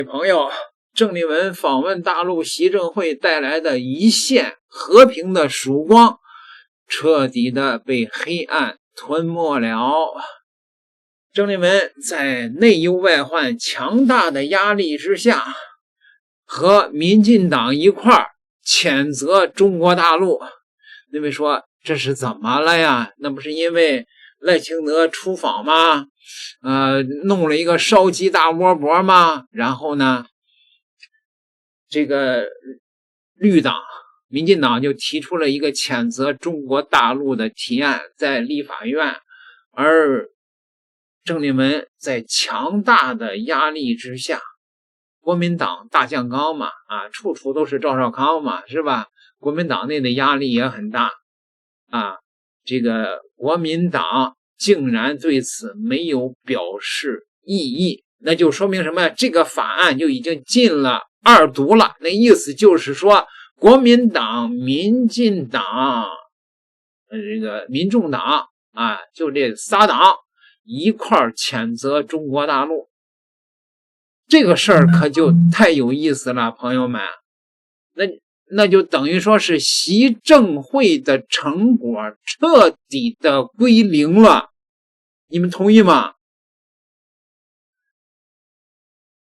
朋友，郑丽文访问大陆习政会带来的一线和平的曙光，彻底的被黑暗吞没了。郑丽文在内忧外患强大的压力之下，和民进党一块儿谴责中国大陆。那位说这是怎么了呀？那不是因为赖清德出访吗？弄了一个烧鸡大窝脖吗？然后呢，这个绿党民进党就提出了一个谴责中国大陆的提案，在立法院，而郑丽文在强大的压力之下，国民党大酱缸嘛，处处都是赵少康嘛，是吧？国民党内的压力也很大这个国民党竟然对此没有表示异议，那就说明什么？这个法案就已经进了二读了。那意思就是说，国民党、民进党、这个民众党就这仨党一块儿谴责中国大陆。这个事儿可就太有意思了，朋友们。那就等于说是习政会的成果彻底的归零了，你们同意吗？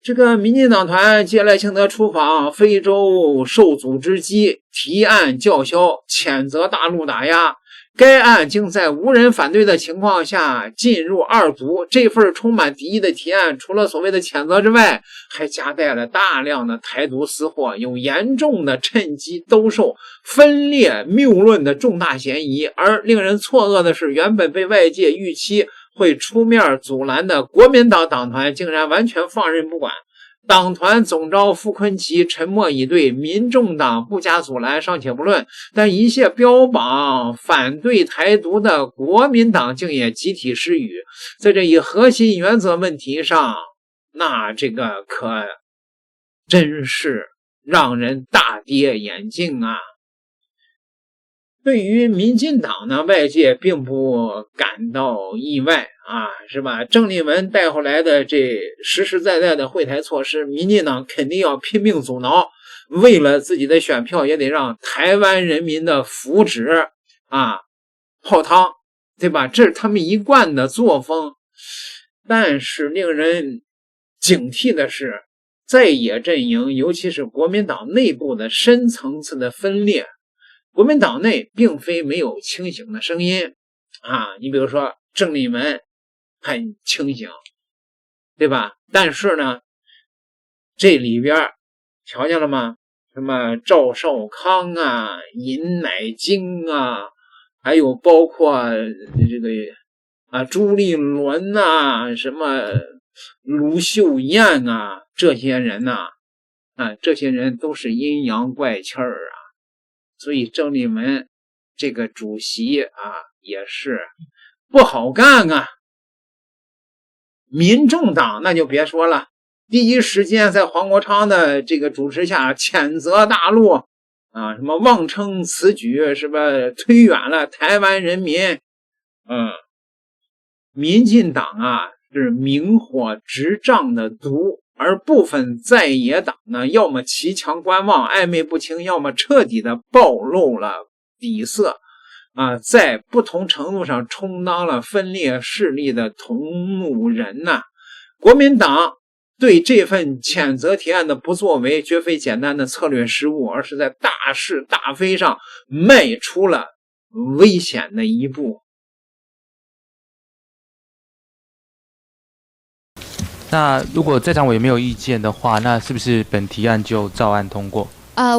这个民进党团接赖清德出访非洲受阻之机，提案叫嚣，谴责大陆打压。该案竟在无人反对的情况下进入二读。这份充满敌意的提案，除了所谓的谴责之外，还夹带了大量的台独私货，有严重的趁机兜售、分裂谬论的重大嫌疑。而令人错愕的是，原本被外界预期会出面阻拦的国民党党团竟然完全放任不管。党团总召傅崐萁沉默以对，民众党不加阻拦尚且不论，但一切标榜反对台独的国民党竟也集体失语。在这一核心原则问题上，那这个可真是让人大跌眼镜啊！对于民进党呢，外界并不感到意外是吧？郑丽文带回来的这实实在在的惠台措施，民进党肯定要拼命阻挠，为了自己的选票，也得让台湾人民的福祉泡汤，对吧？这是他们一贯的作风。但是令人警惕的是，在野阵营，尤其是国民党内部的深层次的分裂。国民党内并非没有清醒的声音你比如说郑丽文很清醒，对吧？但是呢，这里边瞧见了吗？什么赵少康尹乃菁还有包括这个朱立伦什么卢秀燕这些人这些人都是阴阳怪气儿所以郑丽文这个主席也是不好干民众党那就别说了，第一时间在黄国昌的这个主持下谴责大陆什么妄称此举是吧推远了台湾人民民进党是明火执仗的毒，而部分在野党呢，要么骑墙观望暧昧不清，要么彻底的暴露了底色在不同程度上充当了分裂势力的同路人国民党对这份谴责提案的不作为，绝非简单的策略失误，而是在大是大非上迈出了危险的一步。那如果在场委员没有意见的话，那是不是本提案就照案通过？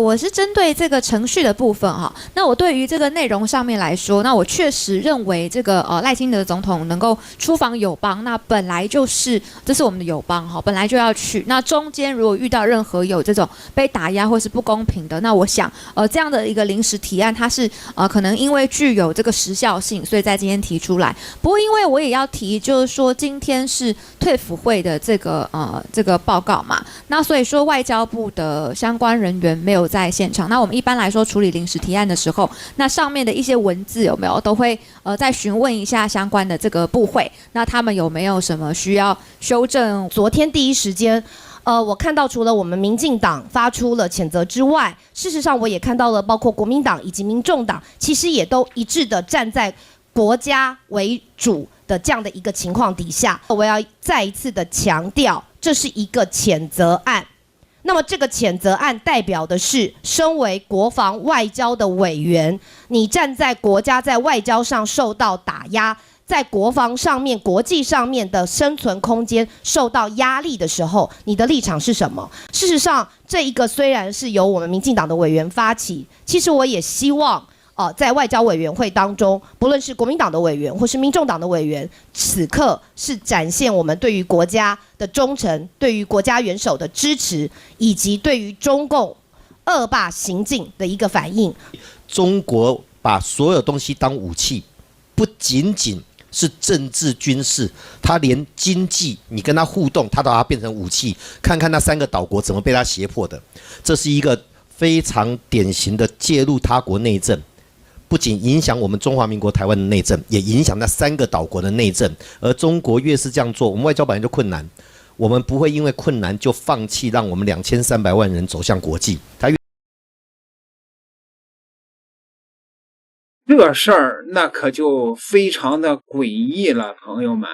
我是针对这个程序的部分那我对于这个内容上面来说，那我确实认为这个赖清德总统能够出访友邦，那本来就是这是我们的友邦本来就要去。那中间如果遇到任何有这种被打压或是不公平的，那我想这样的一个临时提案，它是可能因为具有这个时效性，所以在今天提出来。不过因为我也要提，就是说今天是退辅会的这个报告嘛，那所以说外交部的相关人员没有在现场。那我们一般来说处理临时提案的时候，那上面的一些文字有没有都会再询问一下相关的这个部会，那他们有没有什么需要修正？昨天第一时间我看到除了我们民进党发出了谴责之外，事实上我也看到了包括国民党以及民众党，其实也都一致的站在国家为主的这样的一个情况底下。我要再一次的强调，这是一个谴责案。那么这个谴责案代表的是，身为国防外交的委员，你站在国家在外交上受到打压，在国防上面、国际上面的生存空间受到压力的时候，你的立场是什么？事实上，这一个虽然是由我们民进党的委员发起，其实我也希望在外交委员会当中，不论是国民党的委员或是民众党的委员，此刻是展现我们对于国家的忠诚，对于国家元首的支持，以及对于中共恶霸行径的一个反应。中国把所有东西当武器，不仅仅是政治军事，他连经济你跟他互动，他都把它变成武器。看看那3个岛国怎么被他胁迫的，这是一个非常典型的介入他国内政。不仅影响我们中华民国台湾的内政，也影响那3个岛国的内政。而中国越是这样做，我们外交本来就困难，我们不会因为困难就放弃让我们2300万人走向国际。这事儿那可就非常的诡异了，朋友们。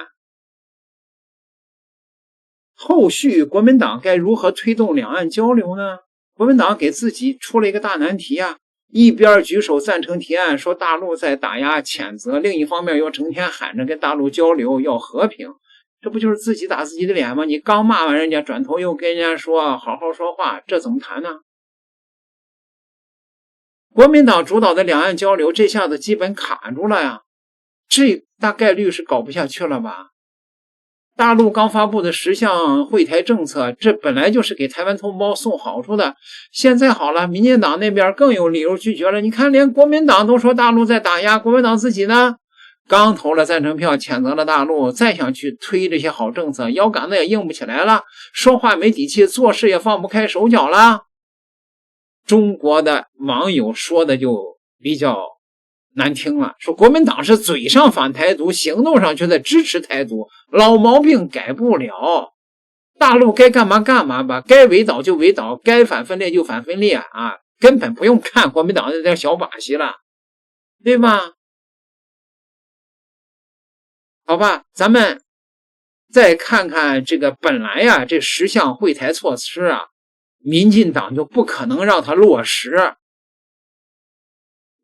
后续国民党该如何推动两岸交流呢？国民党给自己出了一个大难题啊！一边举手赞成提案，说大陆在打压谴责，另一方面又成天喊着跟大陆交流要和平，这不就是自己打自己的脸吗？你刚骂完人家，转头又跟人家说好好说话，这怎么谈呢？国民党主导的两岸交流这下子基本卡住了呀，这大概率是搞不下去了吧。大陆刚发布的10项惠台政策，这本来就是给台湾同胞送好处的，现在好了，民进党那边更有理由拒绝了。你看连国民党都说大陆在打压，国民党自己呢刚投了赞成票，谴责了大陆，再想去推这些好政策，腰杆子也硬不起来了，说话没底气，做事也放不开手脚了。中国的网友说的就比较难听了，说国民党是嘴上反台独，行动上却在支持台独，老毛病改不了。大陆该干嘛干嘛吧，该围岛就围岛，该反分裂就反分裂啊，根本不用看国民党的这点小把戏了，对吧？好吧，咱们再看看这个本来呀，这10项惠台措施啊，民进党就不可能让它落实。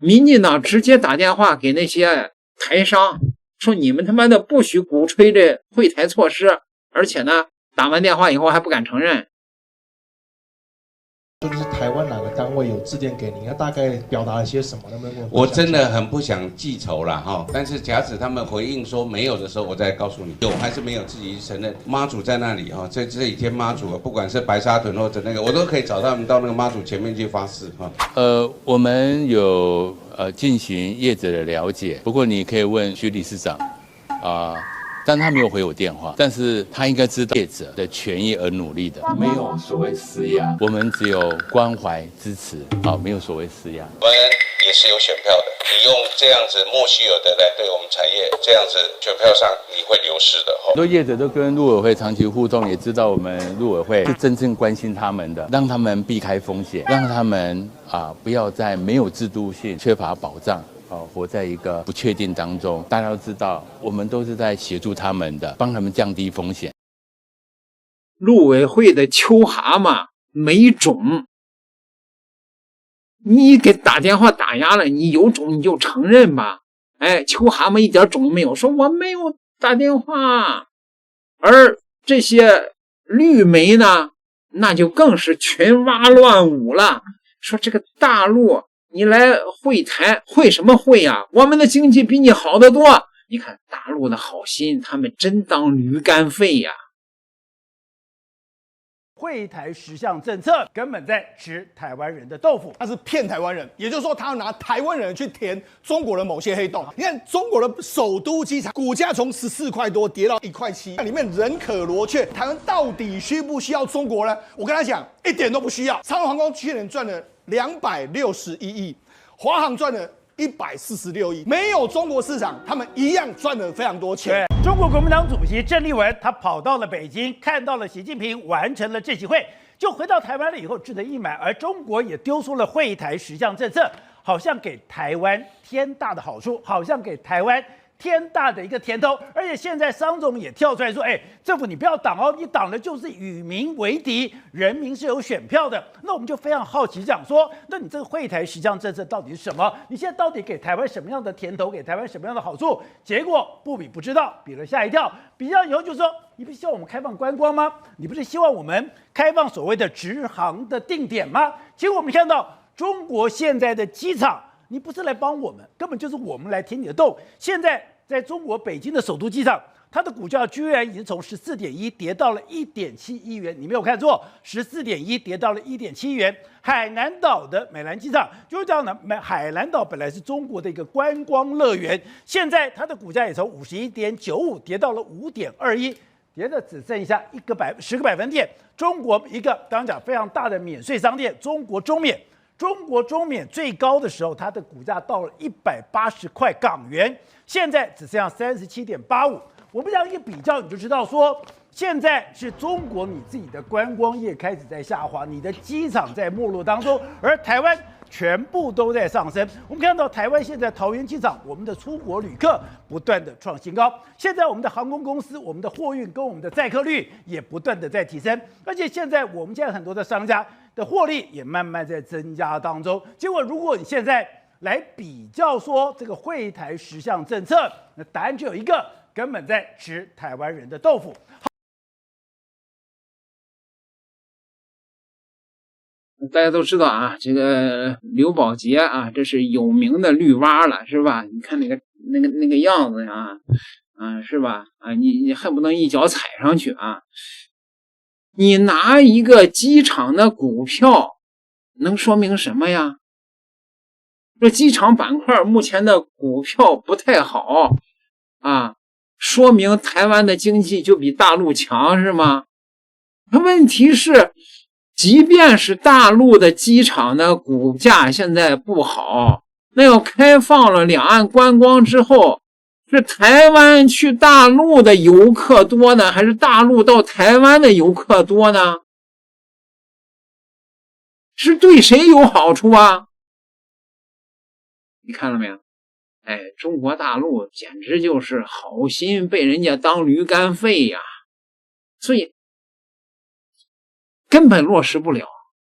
民进党直接打电话给那些台商，说你们他妈的不许鼓吹这惠台措施，而且呢，打完电话以后还不敢承认。就是台湾哪个单位有致电给你，他大概表达了些什么？能不能我真的很不想记仇啦哈，但是假使他们回应说没有的时候，我再告诉你有还是没有，自己承认。妈祖在那里哈，这几天妈祖不管是白沙屯或者那个，我都可以找他们到那个妈祖前面去发誓哈。我们有进行业者的了解，不过你可以问徐理事长但他没有回我电话，但是他应该知道业者的权益而努力的，没有所谓施压，我们只有关怀支持，没有所谓施压。我们也是有选票的，你用这样子莫须有的来对我们产业，这样子选票上你会流失的。很多业者都跟陆委会长期互动，也知道我们陆委会是真正关心他们的，让他们避开风险，让他们不要在没有制度性、缺乏保障。活在一个不确定当中，大家都知道，我们都是在协助他们的，帮他们降低风险。陆委会的秋蛤蟆没种，你给打电话打压了，你有种你就承认吧。秋蛤蟆一点种没有，说我没有打电话。而这些绿媒呢，那就更是群蛙乱舞了，说这个大陆你来会台，会什么会呀？我们的经济比你好得多。你看大陆的好心，他们真当驴肝肺呀。惠台10项政策根本在吃台湾人的豆腐，他是骗台湾人，也就是说他要拿台湾人去填中国的某些黑洞。你看中国的首都机场股价从14块多跌到1块7，里面人可罗雀。台湾到底需不需要中国呢？我跟他讲，一点都不需要。长荣航空去年赚了261亿，华航赚了146亿，没有中国市场，他们一样赚了非常多钱。中国国民党主席郑丽文，他跑到了北京，看到了习近平完成了这席会，就回到台湾了以后志得意满，而中国也丢出了惠台10项政策，好像给台湾天大的好处，好像给台湾天大的一个甜头，而且现在商总也跳出来说，政府你不要挡哦，你挡的就是与民为敌，人民是有选票的。那我们就非常好奇讲说，那你这个惠台10项政策到底是什么？你现在到底给台湾什么样的甜头，给台湾什么样的好处？结果不比不知道，比了吓一跳。比较以后就说，你不是希望我们开放观光吗？你不是希望我们开放所谓的直航的定点吗？结果我们看到中国现在的机场，你不是来帮我们，根本就是我们来填你的洞。现在在中国北京的首都机场，它的股价居然已经从14.1跌到了1.7亿元，你没有看错，14.1跌到了1.7亿元。海南岛的美兰机场就是这样的，海南岛本来是中国的一个观光乐园，现在它的股价也从51.95跌到了5.21，跌的只剩下10个百分点。中国一个刚刚讲非常大的免税商店，中国中免最高的时候，它的股价到了180块港元，现在只剩下37.85。我们这样一比较，你就知道说，现在是中国你自己的观光业开始在下滑，你的机场在没落当中，而台湾全部都在上升。我们看到台湾现在桃园机场，我们的出国旅客不断的创新高，现在我们的航空公司，我们的货运跟我们的载客率也不断的在提升，而且现在很多的商家的获利也慢慢在增加当中。结果如果你现在来比较说这个惠台10项政策，那答案就有一个，根本在吃台湾人的豆腐。大家都知道啊，这个刘宝杰啊，这是有名的绿蛙了，是吧？你看那个样子呀，是吧？你恨不能一脚踩上去啊！你拿一个机场的股票，能说明什么呀？这机场板块目前的股票不太好啊，说明台湾的经济就比大陆强，是吗？问题是，即便是大陆的机场的股价现在不好，那要开放了两岸观光之后，是台湾去大陆的游客多呢，还是大陆到台湾的游客多呢？是对谁有好处啊？你看了没有？中国大陆简直就是好心被人家当驴肝肺呀，所以根本落实不了。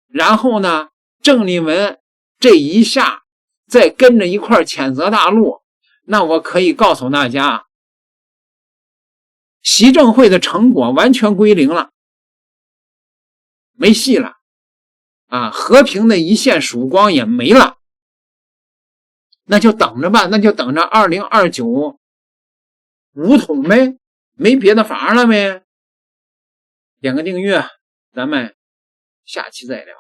然后呢，郑丽文这一下再跟着一块谴责大陆，那我可以告诉大家，习政会的成果完全归零了，没戏了啊！和平的一线曙光也没了。那就等着吧，那就等着2029武统呗，没别的法了呗。点个订阅，咱们下期再聊。